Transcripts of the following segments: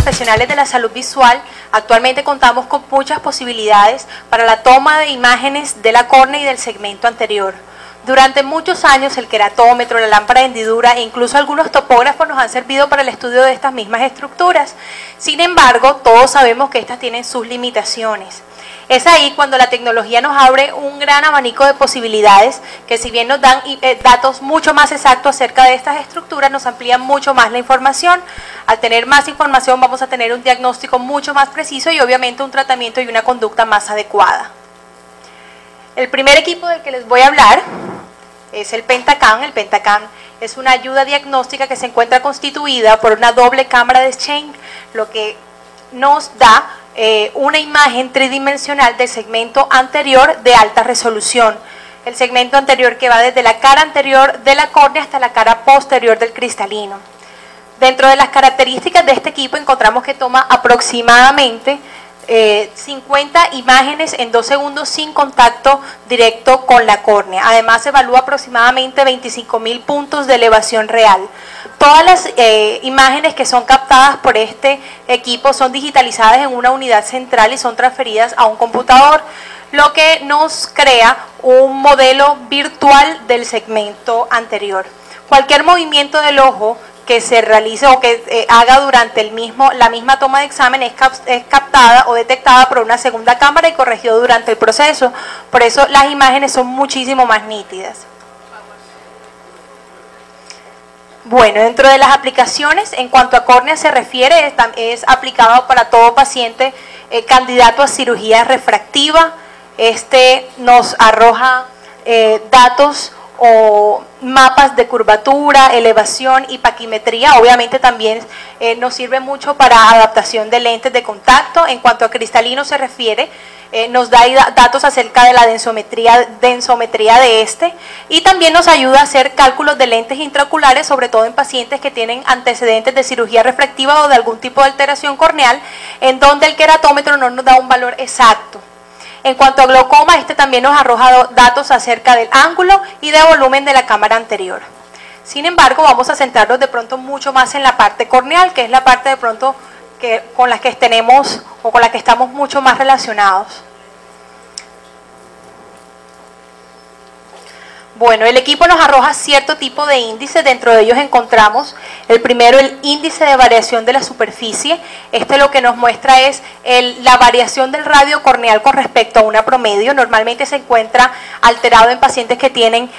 profesionales de la salud visual, actualmente contamos con muchas posibilidades para la toma de imágenes de la córnea y del segmento anterior. Durante muchos años el queratómetro, la lámpara de hendidura e incluso algunos topógrafos nos han servido para el estudio de estas mismas estructuras. Sin embargo, todos sabemos que estas tienen sus limitaciones. Es ahí cuando la tecnología nos abre un gran abanico de posibilidades que, si bien nos dan datos mucho más exactos acerca de estas estructuras, nos amplían mucho más la información. Al tener más información vamos a tener un diagnóstico mucho más preciso y obviamente un tratamiento y una conducta más adecuada. El primer equipo del que les voy a hablar es el Pentacam. El Pentacam es una ayuda diagnóstica que se encuentra constituida por una doble cámara de Schoenfeld, lo que nos da una imagen tridimensional del segmento anterior de alta resolución. El segmento anterior que va desde la cara anterior de la córnea hasta la cara posterior del cristalino. Dentro de las características de este equipo encontramos que toma aproximadamente 50 imágenes en 2 segundos sin contacto directo con la córnea. Además evalúa aproximadamente 25.000 puntos de elevación real. Todas las imágenes que son captadas por este equipo son digitalizadas en una unidad central y son transferidas a un computador, lo que nos crea un modelo virtual del segmento anterior. Cualquier movimiento del ojo que se realice o que haga durante la misma toma de examen es captada o detectada por una segunda cámara y corregida durante el proceso. Por eso las imágenes son muchísimo más nítidas. Bueno, dentro de las aplicaciones, en cuanto a córnea se refiere, es aplicado para todo paciente candidato a cirugía refractiva. Este nos arroja datos o mapas de curvatura, elevación y paquimetría. Obviamente también nos sirve mucho para adaptación de lentes de contacto. En cuanto a cristalino se refiere, nos da datos acerca de la densometría de este, y también nos ayuda a hacer cálculos de lentes intraoculares, sobre todo en pacientes que tienen antecedentes de cirugía refractiva o de algún tipo de alteración corneal, en donde el queratómetro no nos da un valor exacto. En cuanto a glaucoma, este también nos arroja datos acerca del ángulo y de volumen de la cámara anterior. Sin embargo, vamos a centrarnos de pronto mucho más en la parte corneal, que es la parte de pronto con la que tenemos o con la que estamos mucho más relacionados. Bueno, el equipo nos arroja cierto tipo de índices. Dentro de ellos encontramos el primero, el índice de variación de la superficie. Este lo que nos muestra es la variación del radio corneal con respecto a una promedio. Normalmente se encuentra alterado en pacientes que tienen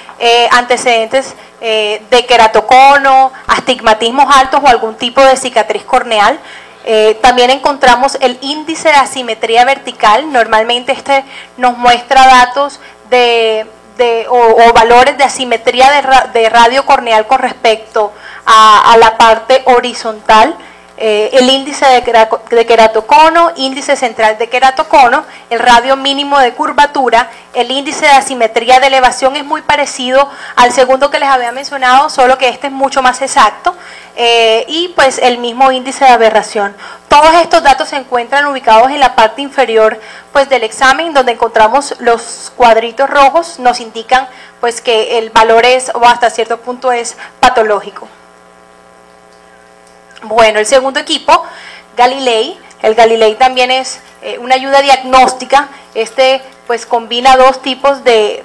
antecedentes de queratocono, astigmatismos altos o algún tipo de cicatriz corneal. También encontramos el índice de asimetría vertical. Normalmente este nos muestra datos o valores de asimetría de radio corneal con respecto a la parte horizontal. El índice de queratocono, índice central de queratocono, el radio mínimo de curvatura, el índice de asimetría de elevación es muy parecido al segundo que les había mencionado, solo que este es mucho más exacto, y pues el mismo índice de aberración. Todos estos datos se encuentran ubicados en la parte inferior pues del examen, donde encontramos los cuadritos rojos, nos indican pues que el valor es, o hasta cierto punto es patológico. Bueno, el segundo equipo, Galilei. El Galilei también es una ayuda diagnóstica. Este pues combina dos tipos de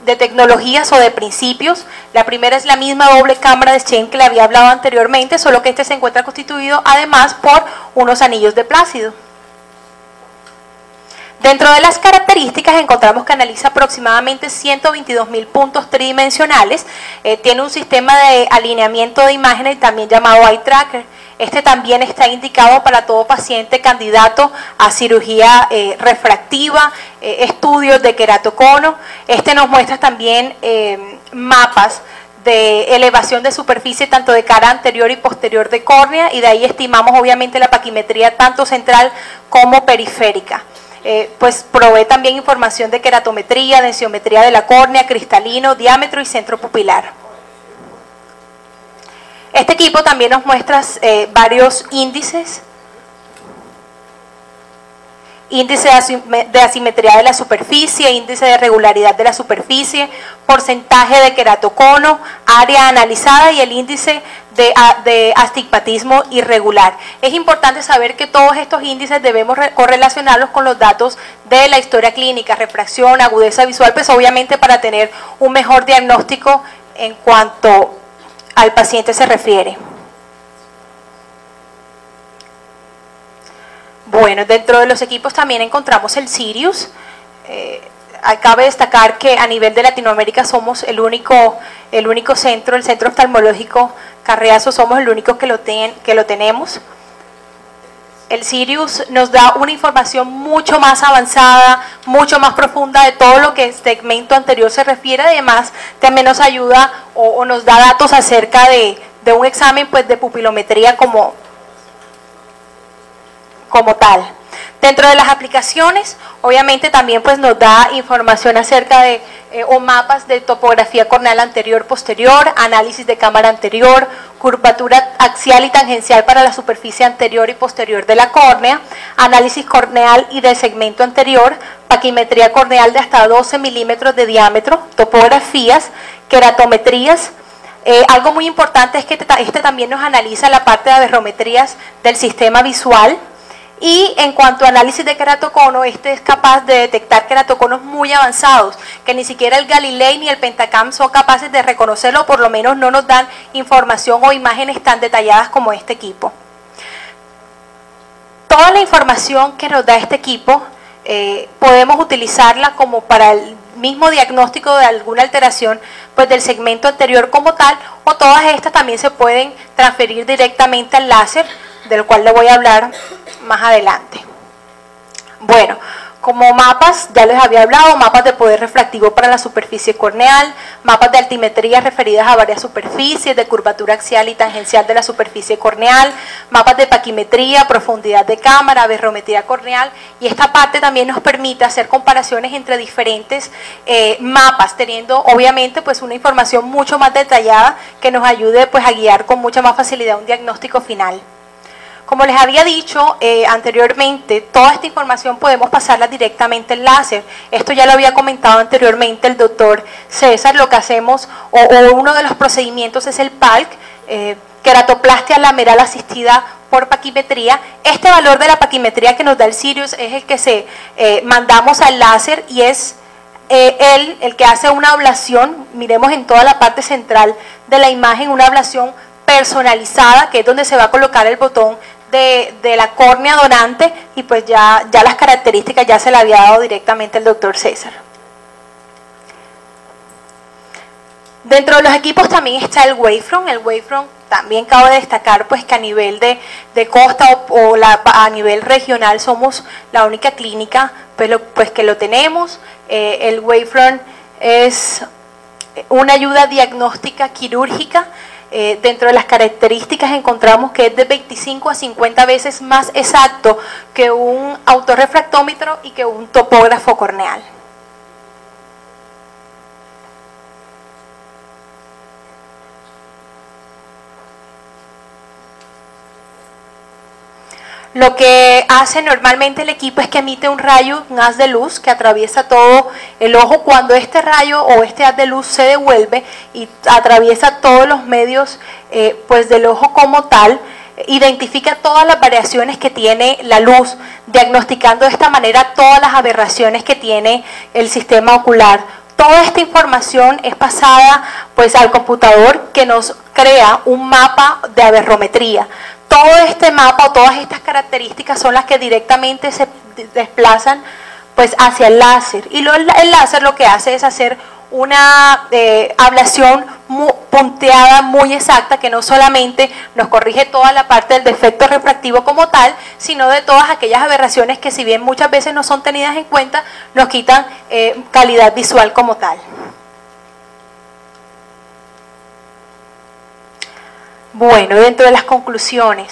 tecnologías o de principios. La primera es la misma doble cámara de Schoenfeld que le había hablado anteriormente, solo que este se encuentra constituido además por unos anillos de Plácido. Dentro de las características encontramos que analiza aproximadamente 122.000 puntos tridimensionales, tiene un sistema de alineamiento de imágenes también llamado Eye Tracker. Este también está indicado para todo paciente candidato a cirugía refractiva, estudios de queratocono. Este nos muestra también mapas de elevación de superficie tanto de cara anterior y posterior de córnea, y de ahí estimamos obviamente la paquimetría tanto central como periférica. Pues provee también información de queratometría, densiometría de la córnea, cristalino, diámetro y centro pupilar. Este equipo también nos muestra varios índices índice de asimetría de la superficie, índice de regularidad de la superficie, porcentaje de queratocono, área analizada y el índice de astigmatismo irregular. Es importante saber que todos estos índices debemos correlacionarlos con los datos de la historia clínica, refracción, agudeza visual, pues obviamente para tener un mejor diagnóstico en cuanto al paciente se refiere. Bueno, dentro de los equipos también encontramos el Sirius. Cabe destacar que a nivel de Latinoamérica somos el único centro, el Centro Oftalmológico Carriazo, somos el único que lo tenemos. El Sirius nos da una información mucho más avanzada, mucho más profunda de todo lo que el segmento anterior se refiere. Además, también nos ayuda o nos da datos acerca de un examen pues, de pupilometría como tal. Dentro de las aplicaciones, obviamente también pues, nos da información acerca de o mapas de topografía corneal anterior-posterior, análisis de cámara anterior, curvatura axial y tangencial para la superficie anterior y posterior de la córnea, análisis corneal y del segmento anterior, paquimetría corneal de hasta 12 milímetros de diámetro, topografías, queratometrías. Algo muy importante es que este también nos analiza la parte de aberrometrías del sistema visual. Y en cuanto a análisis de queratocono, este es capaz de detectar queratoconos muy avanzados, que ni siquiera el Galilei ni el Pentacam son capaces de reconocerlo, o por lo menos no nos dan información o imágenes tan detalladas como este equipo. Toda la información que nos da este equipo podemos utilizarla como para el mismo diagnóstico de alguna alteración pues, del segmento anterior como tal, o todas estas también se pueden transferir directamente al láser, del cual le voy a hablar más adelante. Bueno, como mapas, ya les había hablado, mapas de poder refractivo para la superficie corneal, mapas de altimetría referidas a varias superficies, de curvatura axial y tangencial de la superficie corneal, mapas de paquimetría, profundidad de cámara, aberrometría corneal, y esta parte también nos permite hacer comparaciones entre diferentes mapas, teniendo obviamente pues una información mucho más detallada que nos ayude pues a guiar con mucha más facilidad un diagnóstico final. Como les había dicho anteriormente, toda esta información podemos pasarla directamente en láser. Esto ya lo había comentado anteriormente el doctor César. Lo que hacemos, o uno de los procedimientos es el PALC, queratoplastia lameral asistida por paquimetría. Este valor de la paquimetría que nos da el Sirius es el que mandamos al láser y es el que hace una ablación. Miremos en toda la parte central de la imagen una ablación personalizada, que es donde se va a colocar el botón de la córnea donante, y pues ya las características ya se le había dado directamente el doctor César. Dentro de los equipos también está el Wavefront. El Wavefront también cabe destacar pues que a nivel de costa a nivel regional somos la única clínica pues que lo tenemos. El Wavefront es una ayuda diagnóstica quirúrgica. Dentro de las características encontramos que es de 25 a 50 veces más exacto que un autorrefractómetro y que un topógrafo corneal. Lo que hace normalmente el equipo es que emite un rayo, un haz de luz que atraviesa todo el ojo. Cuando este rayo o este haz de luz se devuelve y atraviesa todos los medios pues del ojo como tal, identifica todas las variaciones que tiene la luz, diagnosticando de esta manera todas las aberraciones que tiene el sistema ocular. Toda esta información es pasada pues al computador, que nos crea un mapa de aberrometría. Todo este mapa o todas estas características son las que directamente se desplazan pues hacia el láser, y el láser lo que hace es hacer una ablación muy punteada, muy exacta, que no solamente nos corrige toda la parte del defecto refractivo como tal, sino de todas aquellas aberraciones que, si bien muchas veces no son tenidas en cuenta, nos quitan calidad visual como tal. Bueno, dentro de las conclusiones,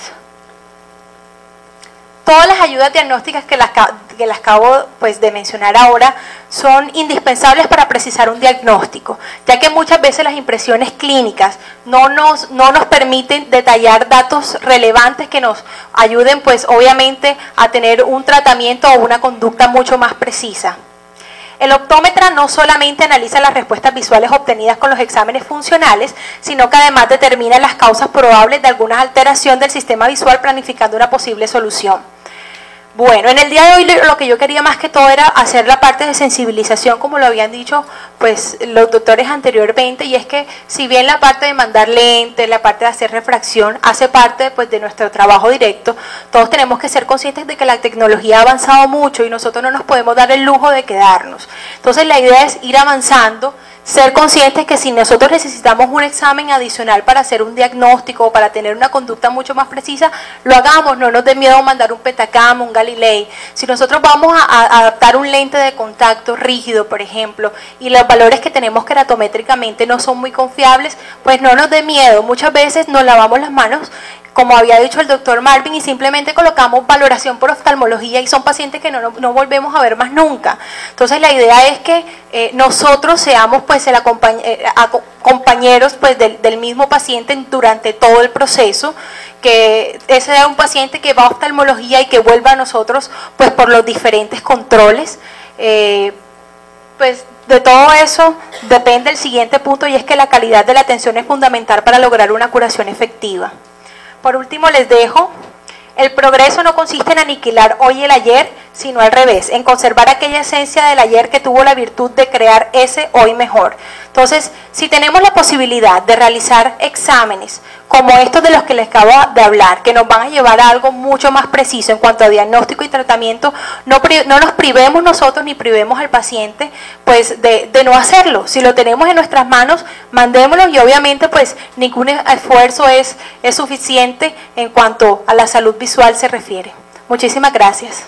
Todas las ayudas diagnósticas que las acabo pues, de mencionar ahora son indispensables para precisar un diagnóstico, ya que muchas veces las impresiones clínicas no nos permiten detallar datos relevantes que nos ayuden pues obviamente a tener un tratamiento o una conducta mucho más precisa. El optómetra no solamente analiza las respuestas visuales obtenidas con los exámenes funcionales, sino que además determina las causas probables de alguna alteración del sistema visual planificando una posible solución. Bueno, en el día de hoy lo que yo quería más que todo era hacer la parte de sensibilización, como lo habían dicho pues los doctores anteriormente, y es que si bien la parte de mandar lentes, la parte de hacer refracción, hace parte pues de nuestro trabajo directo, todos tenemos que ser conscientes de que la tecnología ha avanzado mucho y nosotros no nos podemos dar el lujo de quedarnos. Entonces la idea es ir avanzando, ser conscientes que si nosotros necesitamos un examen adicional para hacer un diagnóstico o para tener una conducta mucho más precisa, lo hagamos, no nos dé miedo mandar un Betacam, un Galilei. Si nosotros vamos a adaptar un lente de contacto rígido, por ejemplo, y los valores que tenemos queratométricamente no son muy confiables, pues no nos dé miedo. Muchas veces nos lavamos las manos, como había dicho el doctor Marvin, y simplemente colocamos valoración por oftalmología y son pacientes que no volvemos a ver más nunca. Entonces la idea es que nosotros seamos pues compañeros pues, del mismo paciente durante todo el proceso, que ese sea un paciente que va a oftalmología y que vuelva a nosotros pues por los diferentes controles. Pues de todo eso depende el siguiente punto, y es que la calidad de la atención es fundamental para lograr una curación efectiva. Por último les dejo, el progreso no consiste en aniquilar hoy el ayer, sino al revés, en conservar aquella esencia del ayer que tuvo la virtud de crear ese hoy mejor. Entonces, si tenemos la posibilidad de realizar exámenes como estos de los que les acabo de hablar, que nos van a llevar a algo mucho más preciso en cuanto a diagnóstico y tratamiento, no nos privemos nosotros ni privemos al paciente pues de no hacerlo. Si lo tenemos en nuestras manos, mandémoslo, y obviamente pues ningún esfuerzo es suficiente en cuanto a la salud visual se refiere. Muchísimas gracias.